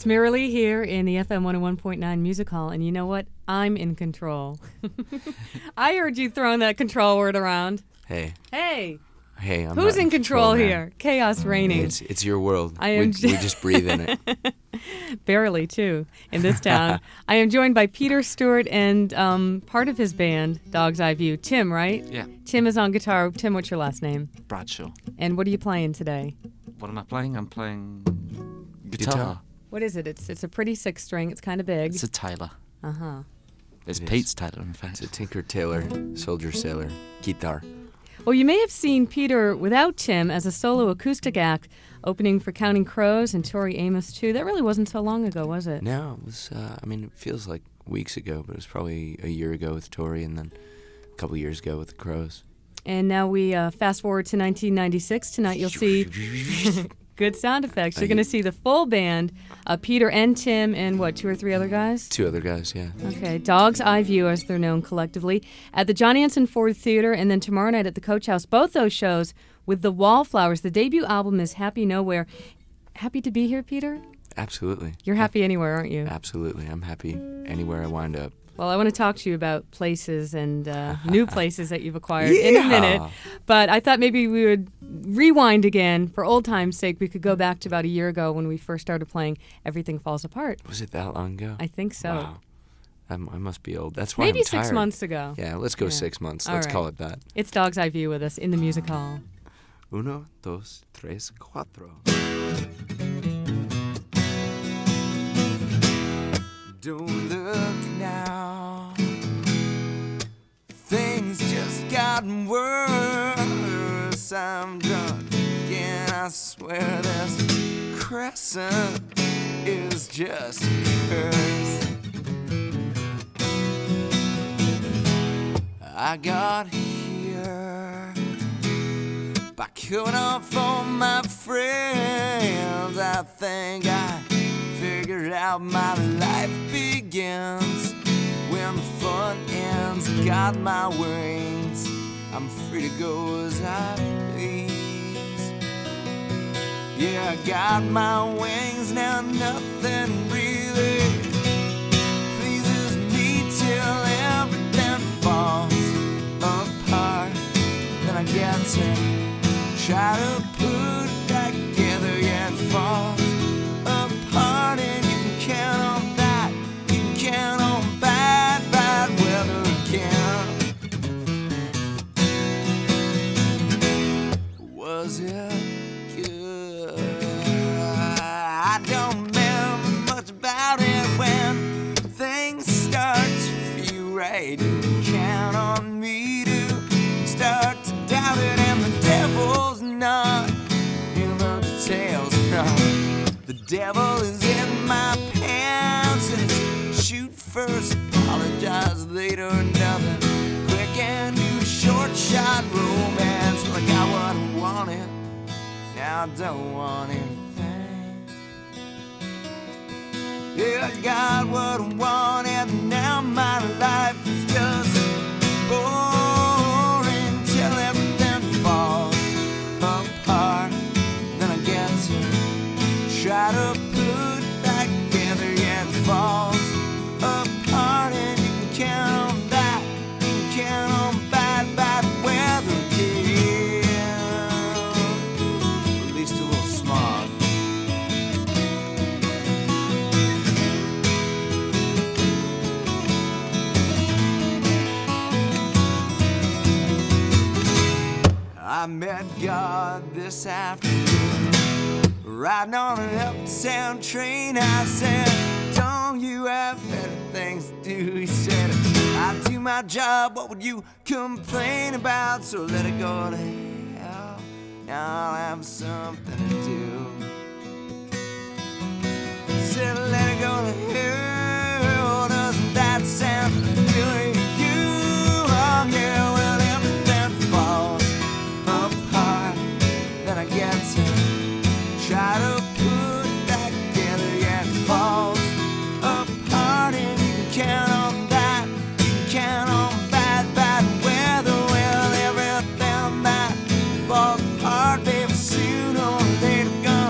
It's Merrilee here in the FM 101.9 Music Hall, and you know what? I'm in control. I heard you throwing that control word around. Hey. Hey. Hey, I'm Who's not in control man. here? Chaos reigning. It's your world. I am we just breathe in it. Barely, too, in this town. I am joined by Peter Stewart and part of his band, Dog's Eye View. Tim, right? Yeah. Tim is on guitar. Tim, what's your last name? Bradshaw. And what are you playing today? What am I playing? I'm playing guitar. What is it? It's a pretty six string. It's kind of big. It's a Taylor. Uh-huh. It's It Pete's Taylor, in fact. It's a Tinker Tailor Soldier Sailor guitar. Well, you may have seen Peter without Tim as a solo acoustic act opening for Counting Crows and Tori Amos, too. That really wasn't so long ago, was it? No, it was, it feels like weeks ago, but it was probably a year ago with Tori and then a couple years ago with the Crows. And now we fast forward to 1996. Tonight you'll see good sound effects. You're going to see the full band, Peter and Tim and, what, two or three other guys? Two other guys, yeah. Okay, Dog's Eye View, as they're known collectively, at the Johnny Anson Ford Theater, and then tomorrow night at the Coach House. Both those shows with the Wallflowers. The debut album is Happy Nowhere. Happy to be here, Peter? Absolutely. You're happy anywhere, aren't you? Absolutely. I'm happy anywhere I wind up. Well, I want to talk to you about places and new places that you've acquired in a minute. But I thought maybe we would rewind again. For old time's sake, we could go back to about a year ago when we first started playing Everything Falls Apart. Was it that long ago? I think so. Wow. I must be old. That's why Maybe I'm tired. 6 months ago. Yeah, let's go Yeah. 6 months. All Let's right. call it that. It's Dog's Eye View with us in the music hall. 1, 2, 3, 4. Don't look now. Things just gotten worse. I'm drunk again. I swear this crescent is just a curse. I got here by queuing up for my friends. I think I figured out my life begins when the fun ends. Got my wings, I'm free to go as I please. Yeah, I got my wings, now nothing really pleases me till everything falls apart. Then I get to try to put it back together. Yeah, it falls apart, and you can count on that. You can count on bad weather again. Was it good? I don't remember much about it when things start to feel right. You can count on me to start to doubt it, and the devil's not in the details, no. The devil is in my pants, and it's shoot first, apologize later, nothing quick and do short shot romance. Well, I got what I wanted, now I don't want anything. Yeah, I got what I wanted, now my life is just boring till everything falls apart. Then I get to try to put it back together. Yeah, it falls apart, and you can count on that. You can count on bad weather again. At least a little smog. I met God this afternoon, riding on an uptown train. I said, don't you have better things to do? He said, I do my job, what would you complain about? So let it go to hell, now I'll have something to do. He said, let it go to hell, doesn't that sound familiar to you? Oh yeah, well everything falls apart. Then I get to try to put it back together. Yeah, it falls apart, and you can count on that. You can count on bad weather. Well, everything that falls apart, baby, sooner or later gonna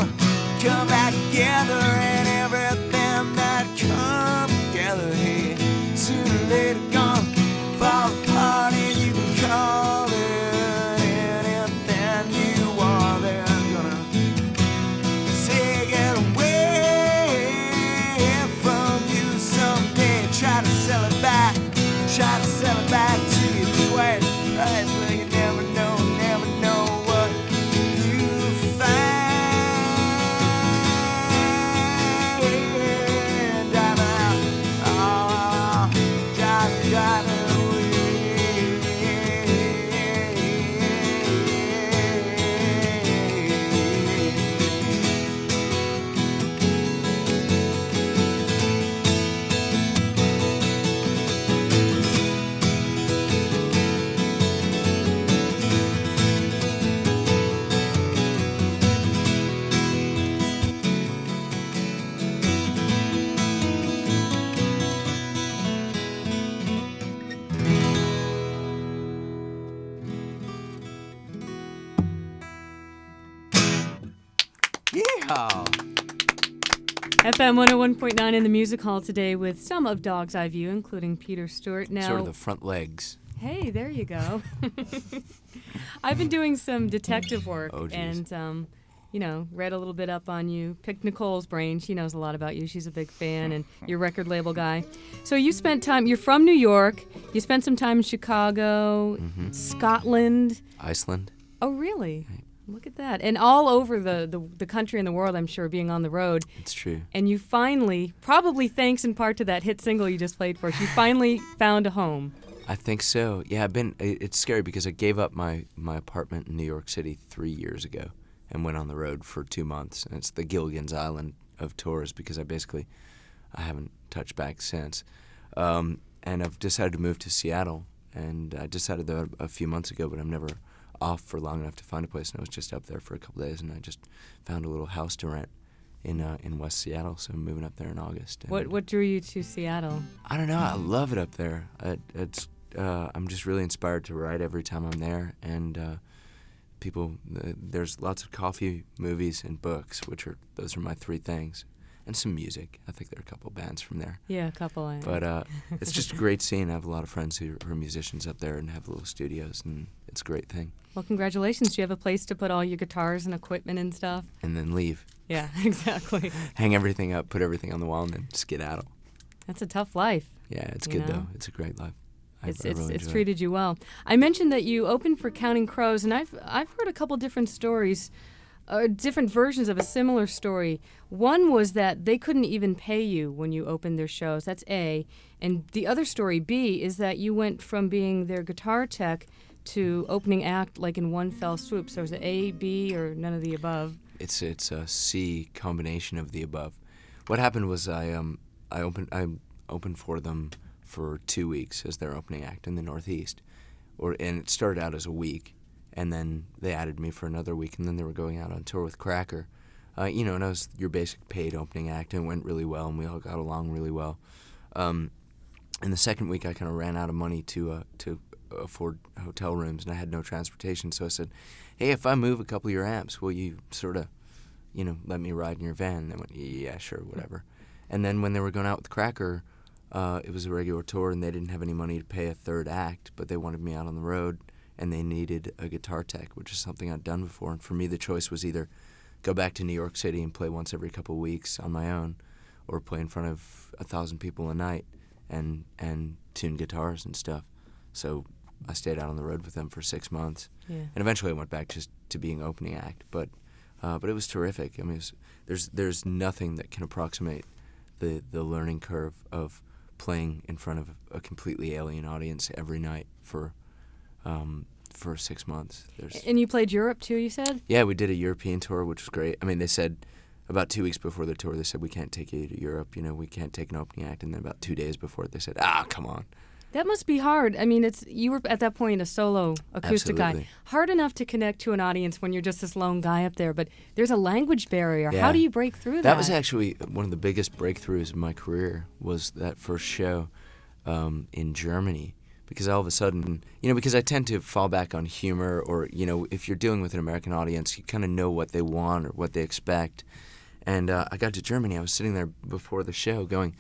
FM 101.9 in the Music Hall today with some of Dog's Eye View, including Peter Stewart. Now, Sort of the front legs. Hey, there you go. I've been doing some detective work and, read a little bit up on you. Picked Nicole's brain. She knows a lot about you. She's a big fan and your record label guy. So you spent time, you're from New York. You spent some time in Chicago, Scotland. Iceland. Oh, really? Right. Look at that. And all over the country and the world, I'm sure, being on the road. It's true. And you finally, probably thanks in part to that hit single you just played for us, you finally found a home. I think so. Yeah, it's scary because I gave up my apartment in New York City 3 years ago and went on the road for 2 months. And it's the Gilligan's Island of tours because I haven't touched back since. And I've decided to move to Seattle. And I decided that a few months ago, but I'm never off for long enough to find a place, and I was just up there for a couple days, and I just found a little house to rent in West Seattle, so I'm moving up there in August. What drew you to Seattle? I don't know. I love it up there. I'm just really inspired to write every time I'm there, and there's lots of coffee, movies, and books, those are my three things. And some music. I think there are a couple bands from there. Yeah, a couple. But it's just a great scene. I have a lot of friends who are musicians up there and have little studios, and it's a great thing. Well, congratulations. Do you have a place to put all your guitars and equipment and stuff? And then leave. Yeah, exactly. Hang everything up, put everything on the wall, and then skedaddle. That's a tough life. Yeah, it's good, though. It's a great life. It's treated you well. I mentioned that you opened for Counting Crows, and I've heard a couple different stories, different versions of a similar story. One was that they couldn't even pay you when you opened their shows. That's A. And the other story, B, is that you went from being their guitar tech to opening act like in one fell swoop. So is it A, B, or none of the above? It's a C combination of the above. What happened was I opened for them for 2 weeks as their opening act in the Northeast, and it started out as a week. And then they added me for another week, and then they were going out on tour with Cracker. And I was your basic paid opening act, and it went really well, and we all got along really well. In the second week, I kind of ran out of money to afford hotel rooms, and I had no transportation, so I said, hey, if I move a couple of your amps, will you sort of, let me ride in your van? And they went, yeah, sure, whatever. And then when they were going out with Cracker, it was a regular tour, and they didn't have any money to pay a third act, but they wanted me out on the road, and they needed a guitar tech, which is something I'd done before. And for me, the choice was either go back to New York City and play once every couple of weeks on my own, or play in front of 1,000 people a night and tune guitars and stuff. So I stayed out on the road with them for 6 months, and eventually I went back just to being opening act. But it was terrific. I mean, there's nothing that can approximate the learning curve of playing in front of a completely alien audience every night for 6 months. And you played Europe too, you said? Yeah, we did a European tour, which was great. I mean, they said about 2 weeks before the tour, they said, we can't take you to Europe, we can't take an opening act. And then about 2 days before it, they said, come on. That must be hard. I mean, you were at that point a solo acoustic Absolutely. guy. Hard enough to connect to an audience when you're just this lone guy up there, but there's a language barrier. Yeah. How do you break through that? That was actually one of the biggest breakthroughs in my career, was that first show in Germany. Because all of a sudden, because I tend to fall back on humor, or, if you're dealing with an American audience, you kind of know what they want or what they expect. And I got to Germany, I was sitting there before the show going,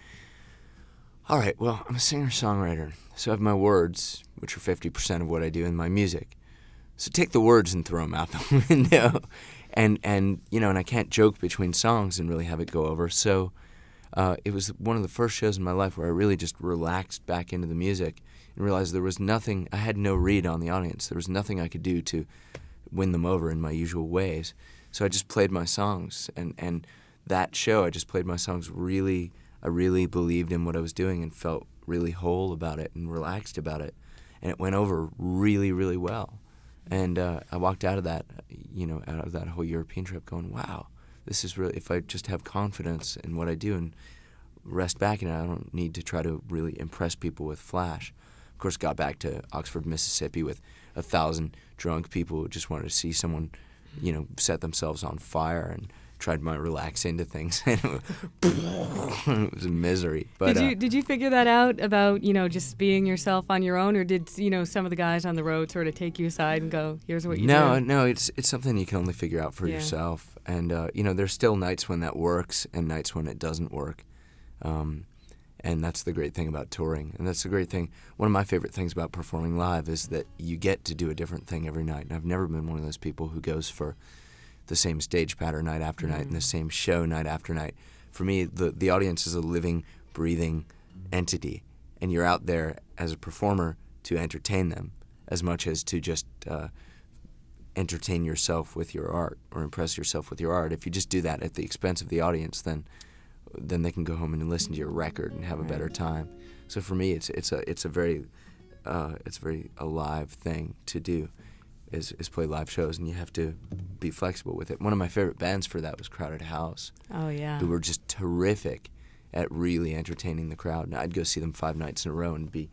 all right, well, I'm a singer-songwriter, so I have my words, which are 50% of what I do, in my music. So take the words and throw them out the window. And I can't joke between songs and really have it go over. So it was one of the first shows in my life where I really just relaxed back into the music and realized there was nothing, I had no read on the audience. There was nothing I could do to win them over in my usual ways. So I just played my songs, and that show, I just played my songs really. I really believed in what I was doing and felt really whole about it and relaxed about it. And it went over really, really well. And I walked out of that, out of that whole European trip going, wow, this is really, if I just have confidence in what I do and rest back in it, I don't need to try to really impress people with flash. Of course, got back to Oxford, Mississippi with 1,000 drunk people who just wanted to see someone, set themselves on fire, and tried my relax into things, and it was a misery. But did you figure that out about just being yourself on your own, or did some of the guys on the road sort of take you aside and go, "Here's what you do"? No, it's something you can only figure out for yourself. And there's still nights when that works and nights when it doesn't work. And that's the great thing about touring. And that's the great thing. One of my favorite things about performing live is that you get to do a different thing every night. And I've never been one of those people who goes for the same stage pattern night after night and the same show night after night. For me, the audience is a living, breathing entity, and you're out there as a performer to entertain them as much as to just entertain yourself with your art or impress yourself with your art. If you just do that at the expense of the audience, then they can go home and listen to your record and have a better time. So for me, it's a very alive thing to do. Is play live shows, and you have to be flexible with it. One of my favorite bands for that was Crowded House. Oh, yeah. Who were just terrific at really entertaining the crowd. And I'd go see them 5 nights in a row and be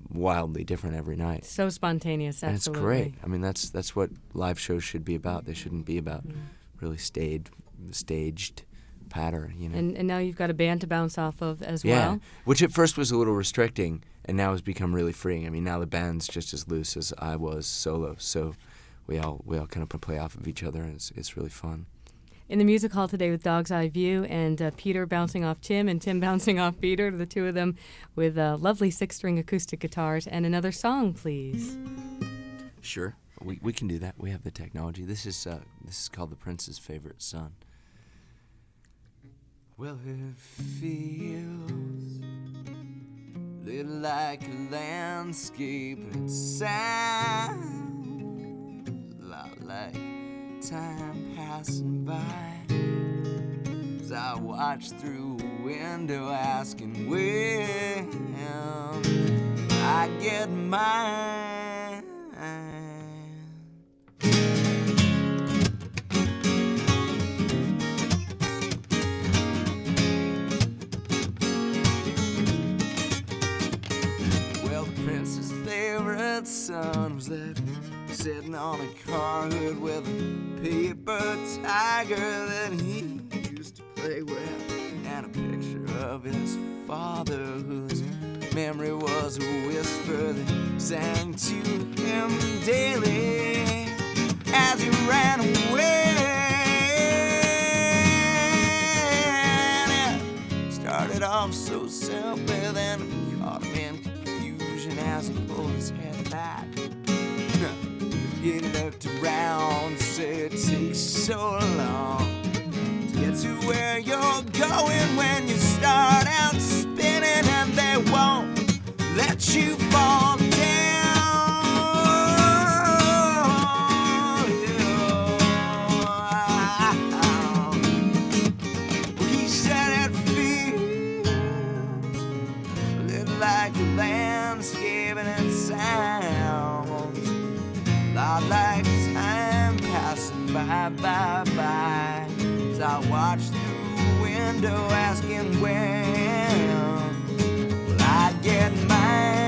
wildly different every night. So spontaneous, and absolutely. it's great. I mean, that's what live shows should be about. They shouldn't be about really staged pattern, And now you've got a band to bounce off of as yeah, well. Which at first was a little restricting, and now has become really freeing. I mean, now the band's just as loose as I was solo, so we all kind of play off of each other, and it's really fun. In the music hall today with Dog's Eye View, and Peter bouncing off Tim and Tim bouncing off Peter, the two of them with lovely 6-string acoustic guitars. And another song, please. Sure, we can do that. We have the technology. This is called The Prince's Favorite Son. Well, it feels a little like a landscape. It sounds a lot like time passing by. As I watch through a window asking when I get mine. Son was left sitting on a car hood with a paper tiger that he used to play with, and a picture of his father whose memory was a whisper that sang to him daily as he ran away. And it started off so simply, then it caught him in confusion as he pulled his head back. He looked around and said, it takes so long to get to where you're going when you start out spinning, and they won't let you fall down. He said it feels a little like a landscape, and it sounds not like time passing by. As I watch through the window asking when will I get mine.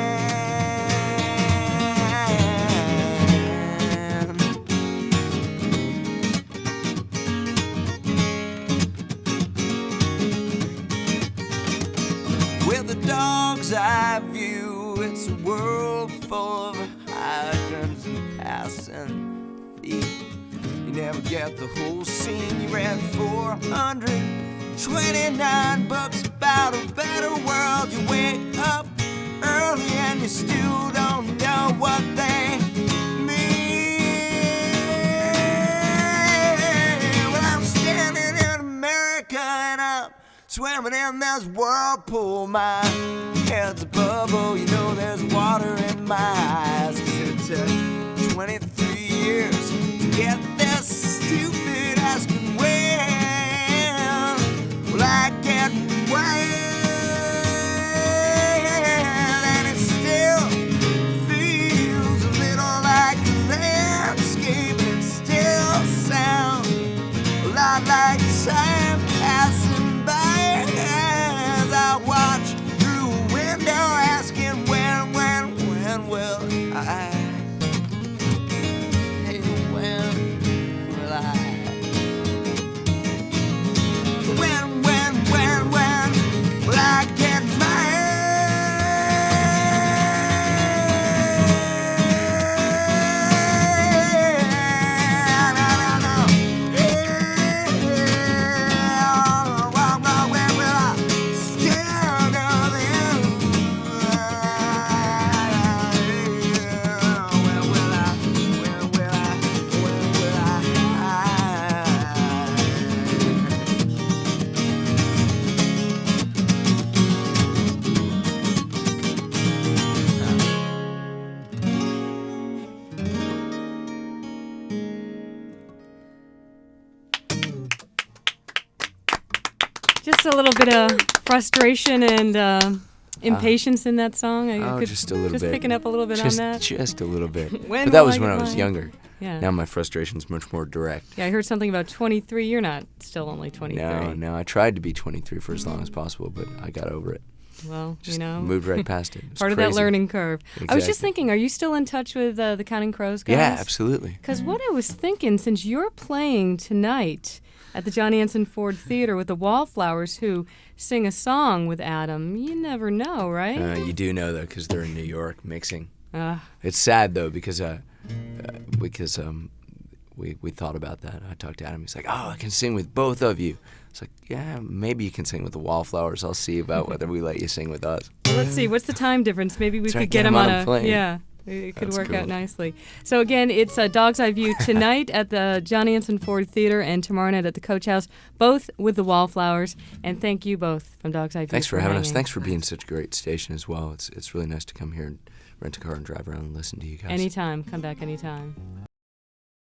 With a dog's eye view, it's a world full of hydrants and passing feet. You never get the whole scene. You read 429 books about a better world. You wake up early and you still don't know what they mean. Well, I'm standing in America and I'm swimming in this whirlpool. My head's a bubble, you know there's water in my eyes. 'Cause it took 23 years to get this stupid asking when will I get well. And it still feels a little like a landscape, and it still sounds a lot like time passing by as I watch through a window asking when will I? Hey, when will I? a little bit of frustration and impatience in that song? Just a little bit. Just picking up a little bit on that? Just a little bit. When but that will was I when get I was mine? younger. Yeah. Now my frustration's much more direct. Yeah, I heard something about 23. You're not still only 23. No, I tried to be 23 for as long as possible, but I got over it. Well, Just moved right past it. It was part of that crazy. learning curve. Exactly. I was just thinking, are you still in touch with the Counting Crows guys? Yeah, absolutely. Because what I was thinking, since you're playing tonight at the John Anson Ford Theater with the Wallflowers, who sing a song with Adam, you never know, right? You do know, though, because they're in New York mixing. Ah. It's sad, though, because we thought about that. I talked to Adam. He's like, "Oh, I can sing with both of you." It's like, yeah, maybe you can sing with the Wallflowers. I'll see about whether we let you sing with us. Well, let's see. What's the time difference? Maybe we That's could right, get get him 'em on on a plane. Yeah, it could That's work out cool. nicely. So again, it's Dog's Eye View tonight at the John Anson Ford Theater and tomorrow night at the Coach House, both with the Wallflowers. And thank you both from Dog's Eye View. Thanks for having us. hanging. Thanks for being such a great station as well. It's really nice to come here and rent a car and drive around and listen to you guys. Anytime. Come back anytime.